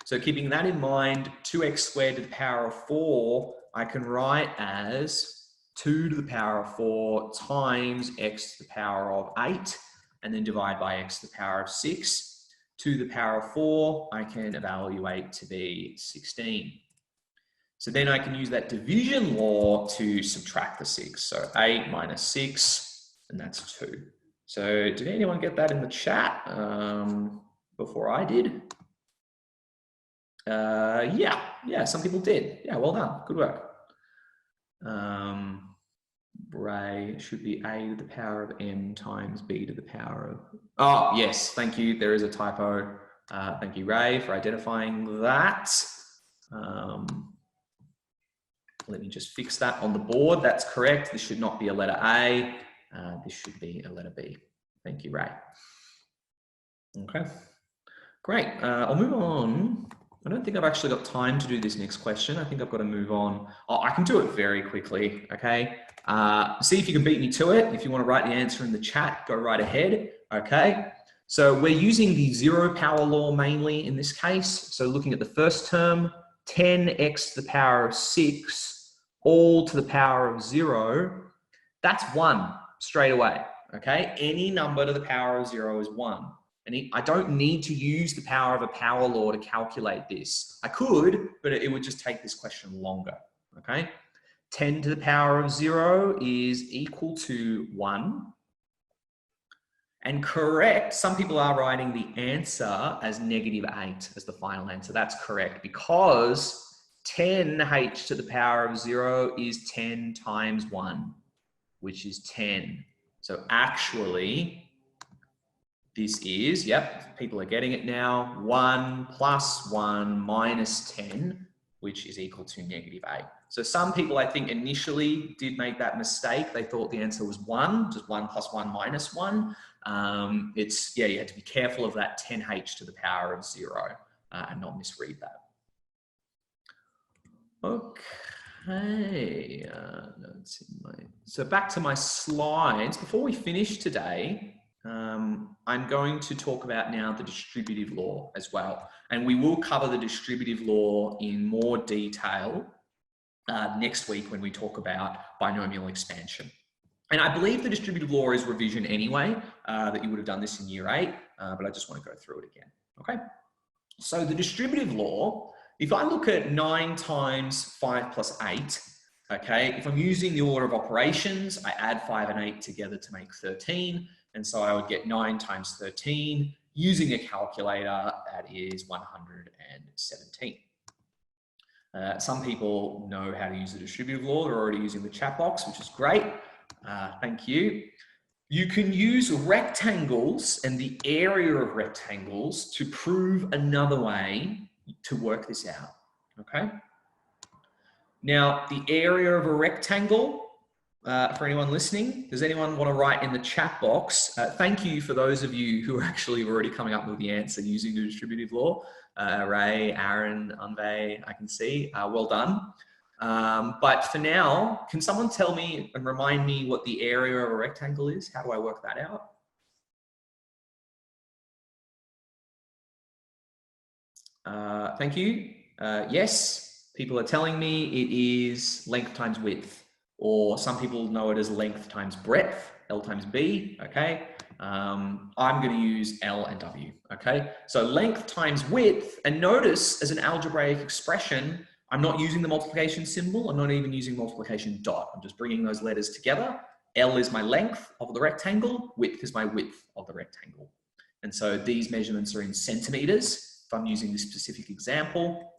so keeping that in mind, 2x squared to the power of 4, I can write as 2 to the power of 4 times x to the power of 8, and then divide by x to the power of 6. 2 to the power of 4, I can evaluate to be 16. So then I can use that division law to subtract the 6. So 8 minus 6, and that's 2. So did anyone get that in the chat before I did? Yeah, some people did. Yeah, well done. Good work. Ray should be a to the power of m times b to the power of... Oh, yes, thank you. There is a typo. Thank you, Ray, for identifying that. Let me just fix that on the board. That's correct. This should not be a letter A. This should be a letter B. Thank you, Ray. Okay, great. I'll move on. I don't think I've actually got time to do this next question. I think I've got to move on. Oh, I can do it very quickly, okay? See if you can beat me to it. If you want to write the answer in the chat, go right ahead, okay? So we're using the zero power law mainly in this case. So looking at the first term, 10x to the power of 6 all to the power of 0, that's 1 straight away, okay? Any number to the power of 0 is 1. And I don't need to use the power of a power law to calculate this. I could, but it would just take this question longer, okay? 10 to the power of 0 is equal to 1. And correct, some people are writing the answer as -8 as the final answer. That's correct, because 10h to the power of 0 is 10 times 1, which is 10. So actually, this is, yep, people are getting it now, 1 plus 1 minus 10, which is equal to -8. So some people, I think, initially did make that mistake. They thought the answer was 1, just 1 plus 1 minus 1. Yeah, you have to be careful of that 10h to the power of 0 and not misread that. Okay, so back to my slides. Before we finish today, I'm going to talk about now the distributive law as well. And we will cover the distributive law in more detail next week when we talk about binomial expansion. And I believe the distributive law is revision anyway, that you would have done this in year 8, but I just want to go through it again. Okay, so the distributive law, if I look at 9 times 5 plus 8, okay, if I'm using the order of operations, I add 5 and 8 together to make 13. And so I would get 9 times 13. Using a calculator, that is 117. Some people know how to use the distributive law. They're already using the chat box, which is great. Thank you. You can use rectangles and the area of rectangles to prove another way to work this out, okay? Now, the area of a rectangle, for anyone listening, does anyone want to write in the chat box? Thank you for those of you who are actually already coming up with the answer using the distributive law. Ray, Aaron, Anve, I can see, well done. But for now, can someone tell me and remind me what the area of a rectangle is? How do I work that out? Thank you. Yes, people are telling me it is length times width, or some people know it as length times breadth, L times B, okay? I'm going to use L and W, okay? So length times width, and notice as an algebraic expression, I'm not using the multiplication symbol. I'm not even using multiplication dot. I'm just bringing those letters together. L is my length of the rectangle. Width is my width of the rectangle. And so these measurements are in centimeters if I'm using this specific example.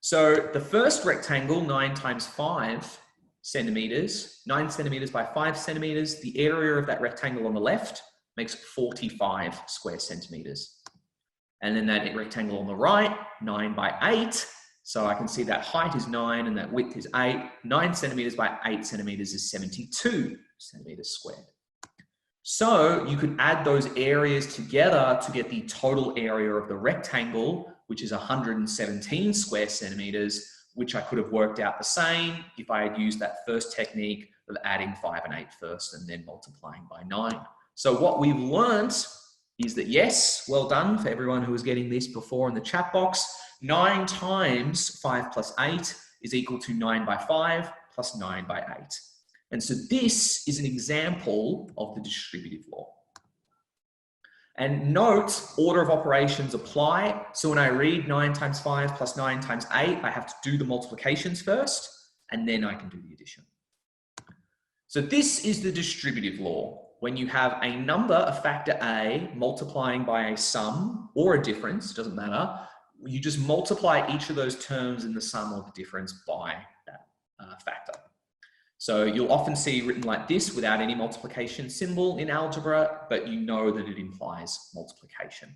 So the first rectangle, 9 times 5 centimeters, 9 centimeters by 5 centimeters, the area of that rectangle on the left makes 45 square centimeters. And then that rectangle on the right, 9 by 8, so I can see that height is 9 and that width is 8. 9 centimeters by 8 centimeters is 72 centimeters squared. So you could add those areas together to get the total area of the rectangle, which is 117 square centimeters, which I could have worked out the same if I had used that first technique of adding 5 and 8 first and then multiplying by 9. So what we've learned is that, yes, well done for everyone who was getting this before in the chat box. 9 times 5 plus 8 is equal to 9 by 5 plus 9 by 8. And so this is an example of the distributive law. And note, order of operations apply. So when I read 9 times 5 plus 9 times 8, I have to do the multiplications first, and then I can do the addition. So this is the distributive law. When you have a number, a factor A, multiplying by a sum or a difference, it doesn't matter, you just multiply each of those terms in the sum or the difference by that factor. So you'll often see written like this without any multiplication symbol in algebra, but you know that it implies multiplication.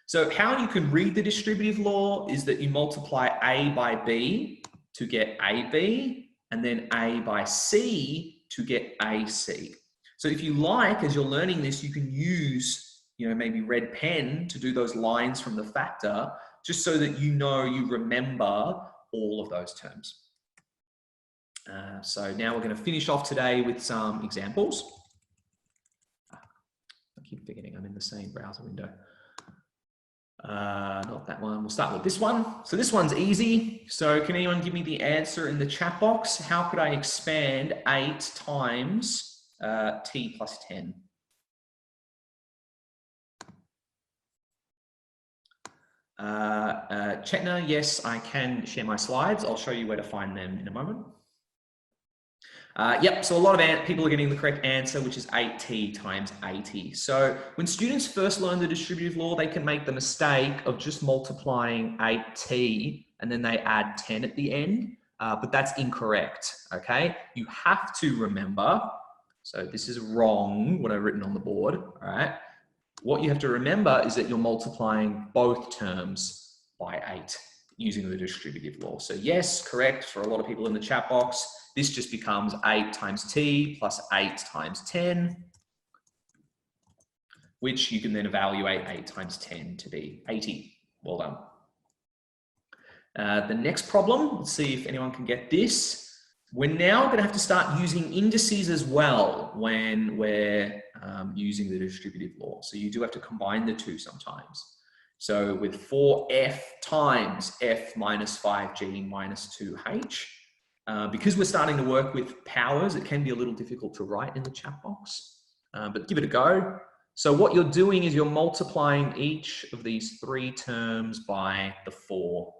So how you can read the distributive law is that you multiply A by B to get AB, and then A by C to get AC. So if you like, as you're learning this, you can use, maybe red pen to do those lines from the factor, just so that you remember all of those terms. So now we're going to finish off today with some examples. I keep forgetting I'm in the same browser window. Not that one. We'll start with this one. So this one's easy. So can anyone give me the answer in the chat box? How could I expand 8 times t plus 10? Chetna, yes, I can share my slides. I'll show you where to find them in a moment. Yep, so a lot of people are getting the correct answer, which is 8t times 80. So when students first learn the distributive law, they can make the mistake of just multiplying 8t and then they add 10 at the end, but that's incorrect, okay? You have to remember, so this is wrong, what I've written on the board, all right? What you have to remember is that you're multiplying both terms by 8 using the distributive law. So yes, correct for a lot of people in the chat box. This just becomes 8 times t plus 8 times 10, which you can then evaluate 8 times 10 to be 80. Well done. The next problem, let's see if anyone can get this. We're now going to have to start using indices as well when we're using the distributive law. So you do have to combine the two sometimes. So with 4f times f minus 5g minus 2h, because we're starting to work with powers, it can be a little difficult to write in the chat box, but give it a go. So what you're doing is you're multiplying each of these 3 terms by the 4f.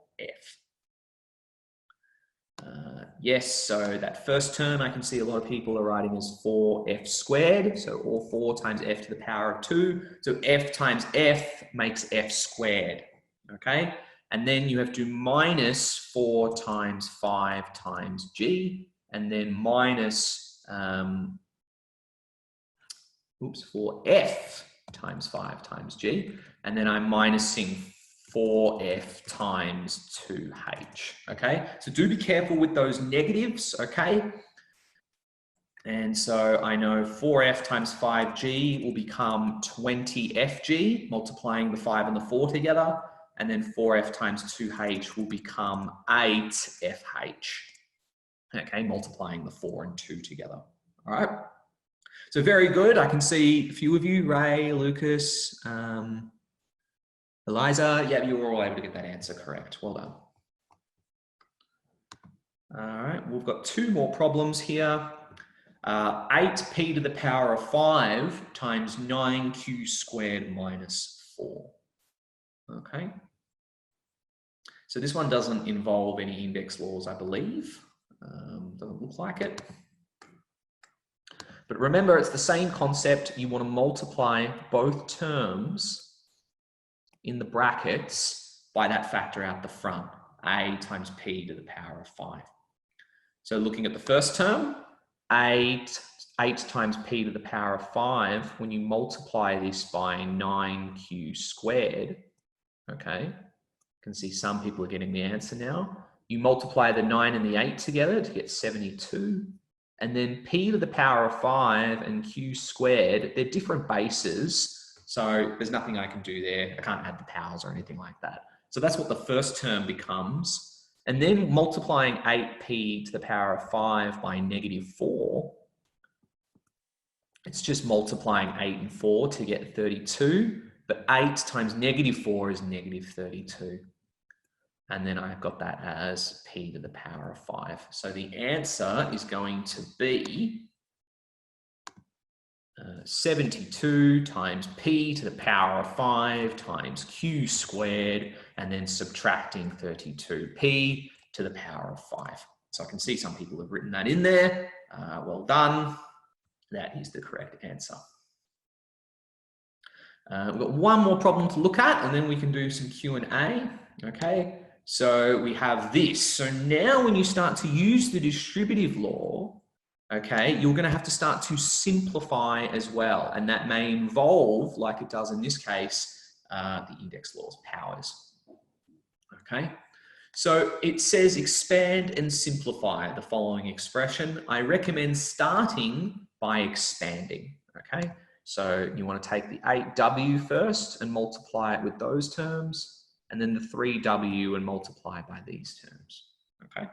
Yes, so that first term I can see a lot of people are writing as 4f squared, so all 4 times f to the power of 2. So f times f makes f squared, okay? And then you have to minus 4 times 5 times g, and then minus 4f times 5 times g, and then I'm minusing 4f times 2h, okay? So do be careful with those negatives, okay? And so I know 4f times 5g will become 20fg, multiplying the 5 and the 4 together, and then 4f times 2h will become 8fh, okay, multiplying the 4 and 2 together, all right? So very good. I can see a few of you, Ray, Lucas, Eliza, yeah, you were all able to get that answer correct. Well done. All right, we've got 2 more problems here. 8p to the power of 5 times 9q squared minus 4. Okay. So this one doesn't involve any index laws, I believe. Doesn't look like it. But remember, it's the same concept. You want to multiply both terms in the brackets by that factor out the front, a times p to the power of 5. So looking at the first term, 8 times p to the power of 5, when you multiply this by 9q squared, okay, you can see some people are getting the answer now. You multiply the 9 and the 8 together to get 72. And then p to the power of 5 and q squared, they're different bases. So there's nothing I can do there. I can't add the powers or anything like that. So that's what the first term becomes. And then multiplying 8p to the power of 5 by -4, it's just multiplying 8 and 4 to get 32, but 8 times -4 is -32. And then I've got that as p to the power of 5. So the answer is going to be 72 times p to the power of 5 times q squared, and then subtracting 32p to the power of 5. So I can see some people have written that in there. Well done. That is the correct answer. We've got one more problem to look at, and then we can do some Q&A. Okay, so we have this. So now when you start to use the distributive law, okay, you're going to have to start to simplify as well. And that may involve, like it does in this case, the index law's powers. Okay, so it says expand and simplify the following expression. I recommend starting by expanding. Okay, so you want to take the 8w first and multiply it with those terms, and then the 3w and multiply by these terms. Okay.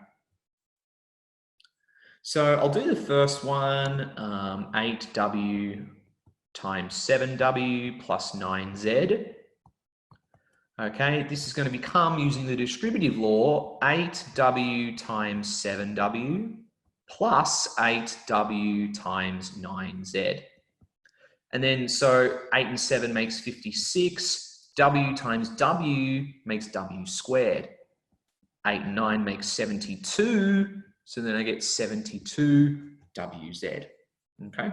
So I'll do the first one, 8w times 7w plus 9z. Okay, this is going to become, using the distributive law, 8w times 7w plus 8w times 9z. And then, so 8 and 7 makes 56, w times w makes w squared. 8 and 9 makes 72, so then I get 72wz, okay?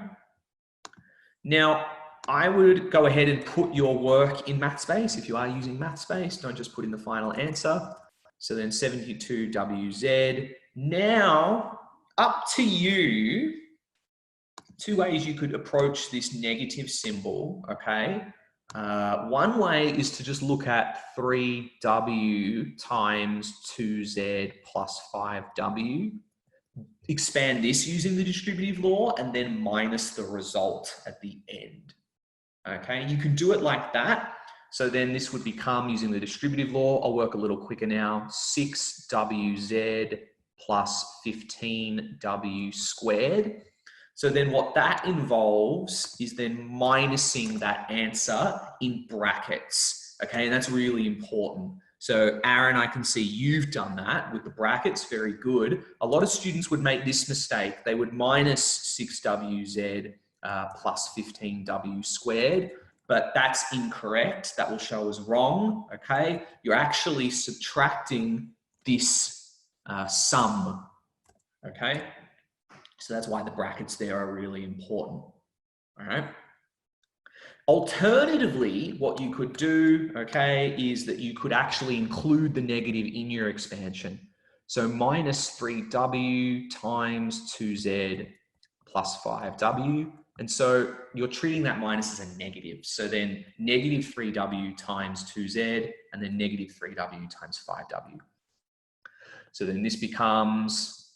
Now, I would go ahead and put your work in Mathspace. If you are using Mathspace, don't just put in the final answer. So then 72wz. Now, up to you, two ways you could approach this negative symbol, okay? One way is to just look at 3w times 2z plus 5w. Expand this using the distributive law and then minus the result at the end. Okay, you can do it like that. So then this would become, using the distributive law, I'll work a little quicker now, 6wz plus 15w squared. So then what that involves is then minusing that answer in brackets. Okay, and that's really important. So Aaron, I can see you've done that with the brackets, very good. A lot of students would make this mistake. They would minus 6wz plus 15w squared, but that's incorrect. That will show as wrong, okay? You're actually subtracting this sum, okay? So that's why the brackets there are really important, all right? Alternatively, what you could do, okay, is that you could actually include the negative in your expansion. So minus 3w times 2z plus 5w. And so you're treating that minus as a negative. So then negative 3w times 2z and then negative 3w times 5w. So then this becomes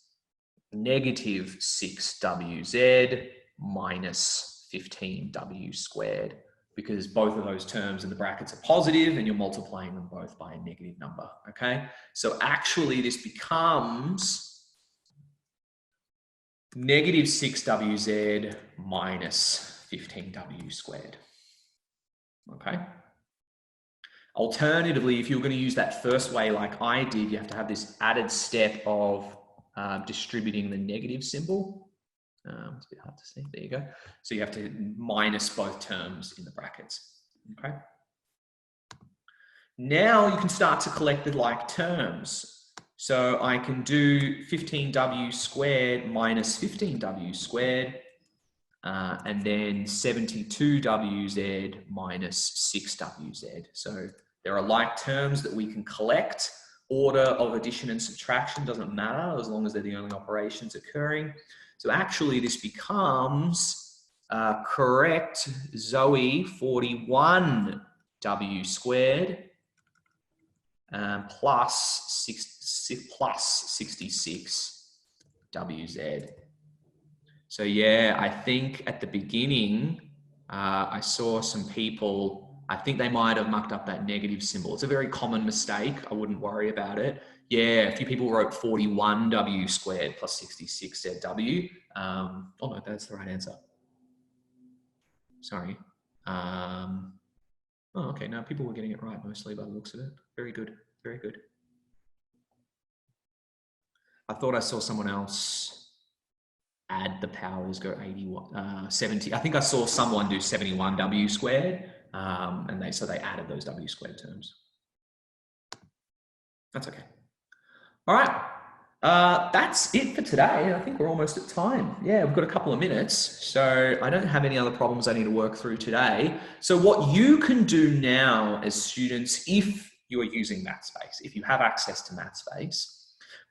negative 6wz minus 15w squared, because both of those terms in the brackets are positive and you're multiplying them both by a negative number, okay? So actually this becomes negative 6wz minus 15w squared, okay? Alternatively, if you're going to use that first way like I did, you have to have this added step of distributing the negative symbol. It's a bit hard to see. There you go. So you have to minus both terms in the brackets. Okay. Now you can start to collect the like terms. So I can do 15w squared minus 15w squared, and then 72wz minus 6wz. So there are like terms that we can collect. Order of addition and subtraction doesn't matter as long as they're the only operations occurring. So actually this becomes correct Zoe 41w squared plus 66wz. So yeah, I think at the beginning I saw some people I think they might have mucked up that negative symbol. It's a very common mistake. I wouldn't worry about it. Yeah, a few people wrote 41w squared plus 66zw. Oh no, that's the right answer. Sorry. Oh, okay. No, people were getting it right mostly by the looks of it. Very good. Very good. I thought I saw someone else add the powers, go 81, 70. I think I saw someone do 71w squared, and so they added those w squared terms. That's okay. All right. That's it for today. I think we're almost at time. Yeah, we've got a couple of minutes. So I don't have any other problems I need to work through today. So what you can do now as students, if you are using Mathspace, if you have access to Mathspace,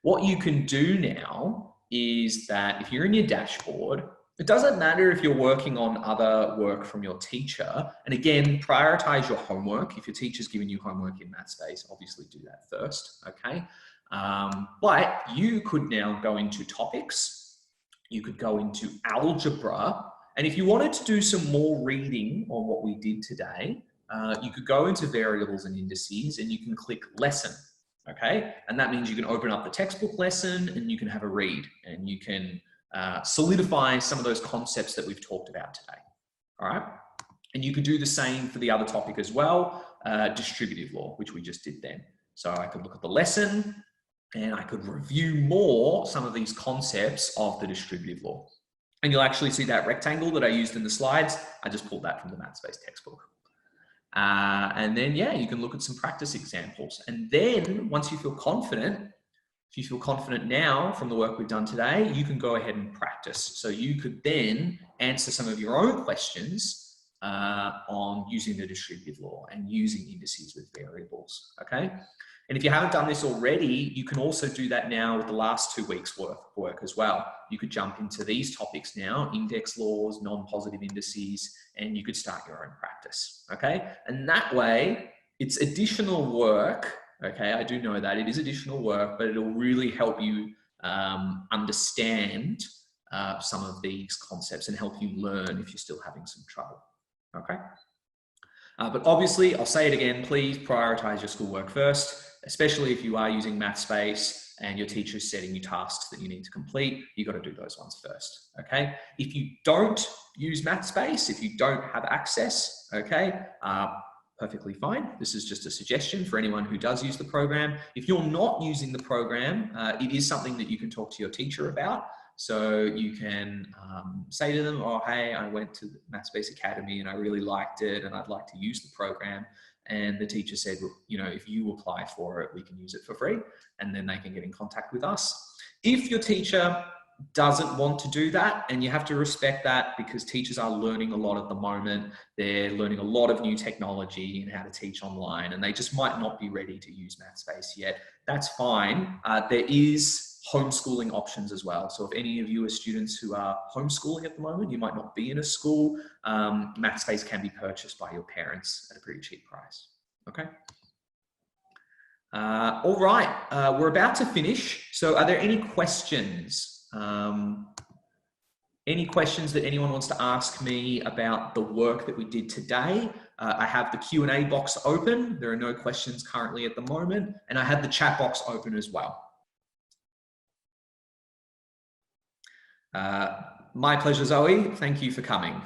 what you can do now is that if you're in your dashboard, it doesn't matter if you're working on other work from your teacher. And again, prioritize your homework. If your teacher's giving you homework in Mathspace, obviously do that first, okay? But you could now go into topics. You could go into algebra. And if you wanted to do some more reading on what we did today, you could go into variables and indices and you can click lesson. Okay, and that means you can open up the textbook lesson and you can have a read and you can solidify some of those concepts that we've talked about today. All right, and you could do the same for the other topic as well, distributive law, which we just did then. So I could look at the lesson and I could review more some of these concepts of the distributive law. And you'll actually see that rectangle that I used in the slides. I just pulled that from the Mathspace textbook. And then, yeah, you can look at some practice examples. And then once you feel confident, if you feel confident now from the work we've done today, you can go ahead and practice. So you could then answer some of your own questions on using the distributive law and using indices with variables, okay? And if you haven't done this already, you can also do that now with the last 2 weeks' worth of work as well. You could jump into these topics now, index laws, non-positive indices, and you could start your own practice, okay? And that way, it's additional work, okay? I do know that it is additional work, but it'll really help you understand some of these concepts and help you learn if you're still having some trouble, okay? But obviously, I'll say it again, please prioritize your schoolwork first, especially if you are using Mathspace and your teacher's setting you tasks that you need to complete. You've got to do those ones first, okay? If you don't use Mathspace, if you don't have access, okay, perfectly fine. This is just a suggestion for anyone who does use the program. If you're not using the program, it is something that you can talk to your teacher about. So you can say to them, oh, hey, I went to the Mathspace Academy and I really liked it and I'd like to use the program. And the teacher said, well, you know, if you apply for it, we can use it for free. And then they can get in contact with us. If your teacher doesn't want to do that, and you have to respect that because teachers are learning a lot at the moment. They're learning a lot of new technology and how to teach online, and they just might not be ready to use Mathspace yet. That's fine. There is homeschooling options as well. So if any of you are students who are homeschooling at the moment, you might not be in a school, Mathspace can be purchased by your parents at a pretty cheap price, okay? All right, we're about to finish. So are there any questions? Any questions that anyone wants to ask me about the work that we did today? I have the Q&A box open. There are no questions currently at the moment. And I have the chat box open as well. My pleasure, Zoe. Thank you for coming.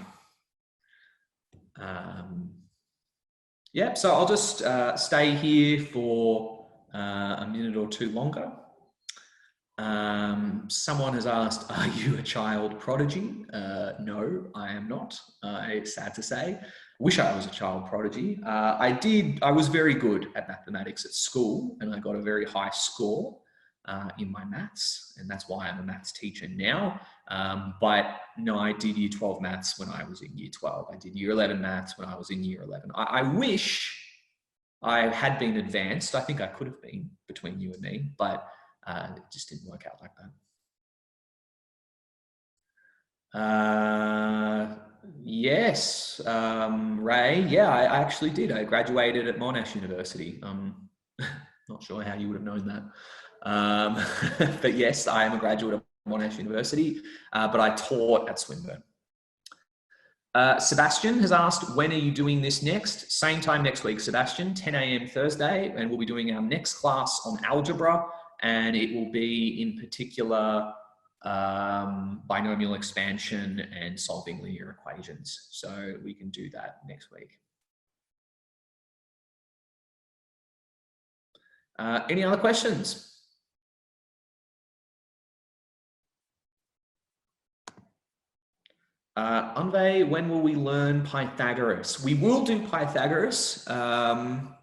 Yep, so I'll just stay here for a minute or two longer. Someone has asked, are you a child prodigy? No, I am not. It's sad to say. Wish I was a child prodigy. I was very good at mathematics at school and I got a very high score in my maths, and that's why I'm a maths teacher now. But no, I did year 12 maths when I was in year 12. I did year 11 maths when I was in year 11. I wish I had been advanced. I think I could have been between you and me, but it just didn't work out like that. Yes, Ray, yeah, I actually did. I graduated at Monash University. Not sure how you would have known that. But yes, I am a graduate of Monash University, but I taught at Swinburne. Sebastian has asked, when are you doing this next? Same time next week, Sebastian, 10 a.m. Thursday, and we'll be doing our next class on algebra, and it will be in particular binomial expansion and solving linear equations. So we can do that next week. Any other questions? Anve, when will we learn Pythagoras? We will do Pythagoras. I'm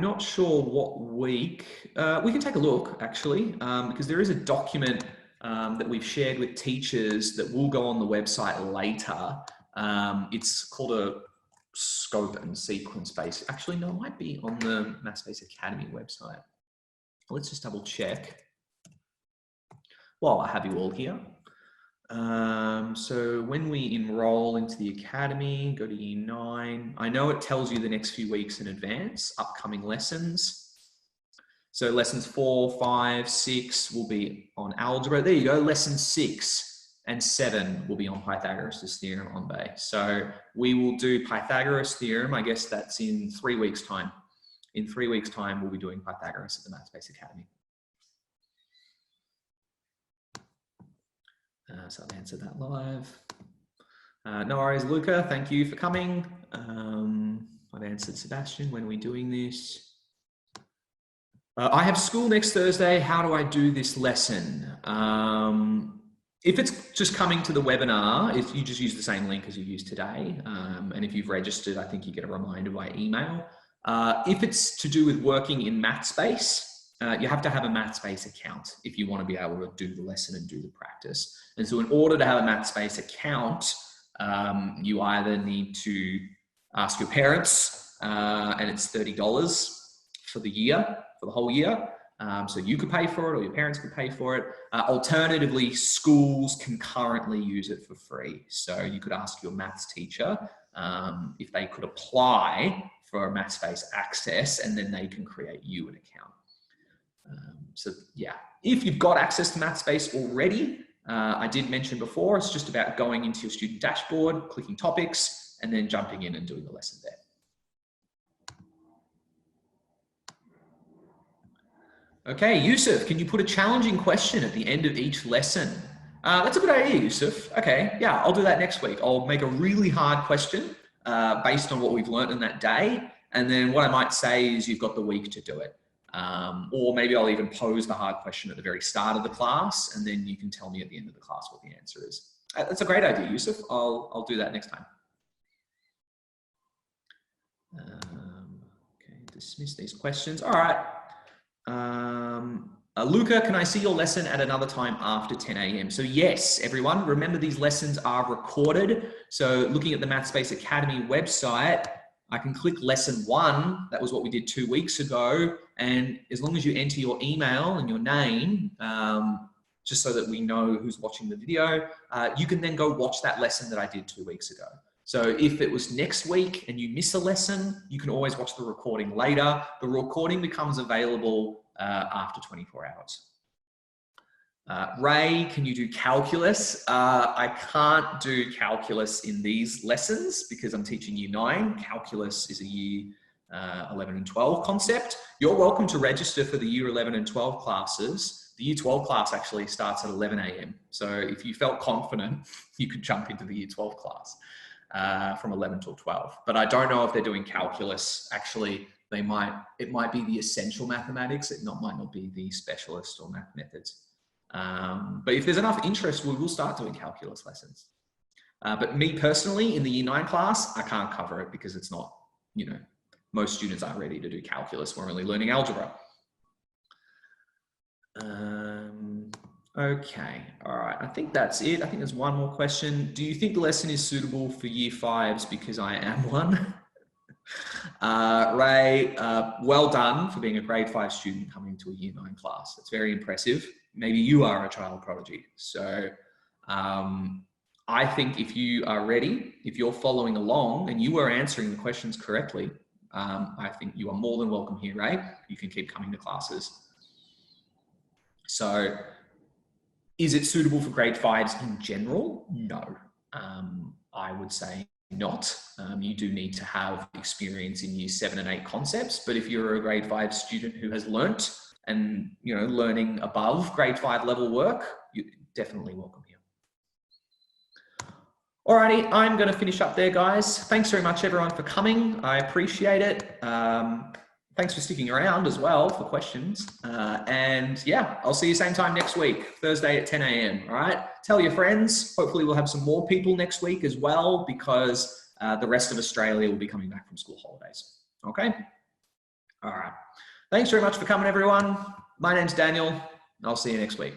not sure what week. We can take a look, actually, because there is a document that we've shared with teachers that will go on the website later. It's called a scope and sequence base. Actually, no, it might be on the Mathspace Academy website. Let's just double check while I have you all here. So when we enroll into the Academy, go to Year 9. I know it tells you the next few weeks in advance, upcoming lessons. So lessons 4, 5, 6 will be on algebra. There you go. Lesson 6 and 7 will be on Pythagoras' theorem on Bay. So we will do Pythagoras theorem. I guess that's in 3 weeks' time. In 3 weeks' time, we'll be doing Pythagoras at the Mathspace Academy. So I've answered that live. No worries, Luca. Thank you for coming. I've answered Sebastian. When are we doing this? I have school next Thursday. How do I do this lesson? If it's just coming to the webinar, if you just use the same link as you used today, and if you've registered, I think you get a reminder by email. If it's to do with working in Mathspace, you have to have a Mathspace account if you want to be able to do the lesson and do the practice. And so in order to have a Mathspace account, you either need to ask your parents, and it's $30 for the year, for the whole year. So you could pay for it or your parents could pay for it. Alternatively, schools can currently use it for free. So you could ask your maths teacher if they could apply for a Mathspace access, and then they can create you an account. So yeah, if you've got access to Mathspace already, I did mention before, it's just about going into your student dashboard, clicking topics, and then jumping in and doing the lesson there. Okay, Yusuf, can you put a challenging question at the end of each lesson? That's a good idea, Yusuf. Okay, yeah, I'll do that next week. I'll make a really hard question based on what we've learned in that day. And then what I might say is you've got the week to do it. Or maybe I'll even pose the hard question at the very start of the class, and then you can tell me at the end of the class what the answer is. That's a great idea, Yusuf. I'll do that next time. Okay, dismiss these questions. All right. Luca, can I see your lesson at another time after 10 a.m.? So yes, everyone, remember these lessons are recorded. So looking at the Mathspace Academy website, I can click lesson 1. That was what we did 2 weeks ago. And as long as you enter your email and your name, just so that we know who's watching the video, you can then go watch that lesson that I did 2 weeks ago. So if it was next week and you miss a lesson, you can always watch the recording later. The recording becomes available after 24 hours. Ray, can you do calculus? I can't do calculus in these lessons because I'm teaching year 9. Calculus is a year 11 and 12 concept. You're welcome to register for the year 11 and 12 classes. The year 12 class actually starts at 11 a.m. So if you felt confident, you could jump into the year 12 class from 11 till 12. But I don't know if they're doing calculus. Actually, it might be the essential mathematics. It might not be the specialist or math methods. But if there's enough interest, we will start doing calculus lessons. But me personally, in the year 9 class, I can't cover it because it's not, most students aren't ready to do calculus. We're only learning algebra. Okay, all right. I think that's it. I think there's one more question. Do you think the lesson is suitable for year 5s because I am one? Ray, well done for being a grade 5 student coming to a year 9 class. It's very impressive. Maybe you are a child prodigy. So I think if you are ready, if you're following along and you are answering the questions correctly, I think you are more than welcome here, Ray. You can keep coming to classes. So is it suitable for grade 5s in general? No. I would say not. You do need to have experience in year 7 and 8 concepts, but if you're a grade 5 student who has learnt and learning above grade 5 level work, you're definitely welcome here. Alrighty, I'm going to finish up there, guys. Thanks very much, everyone, for coming. I appreciate it. Thanks for sticking around as well for questions. And yeah, I'll see you same time next week, Thursday at 10 a.m. All right. Tell your friends. Hopefully we'll have some more people next week as well, because the rest of Australia will be coming back from school holidays. Okay. All right. Thanks very much for coming, everyone. My name's Daniel. I'll see you next week.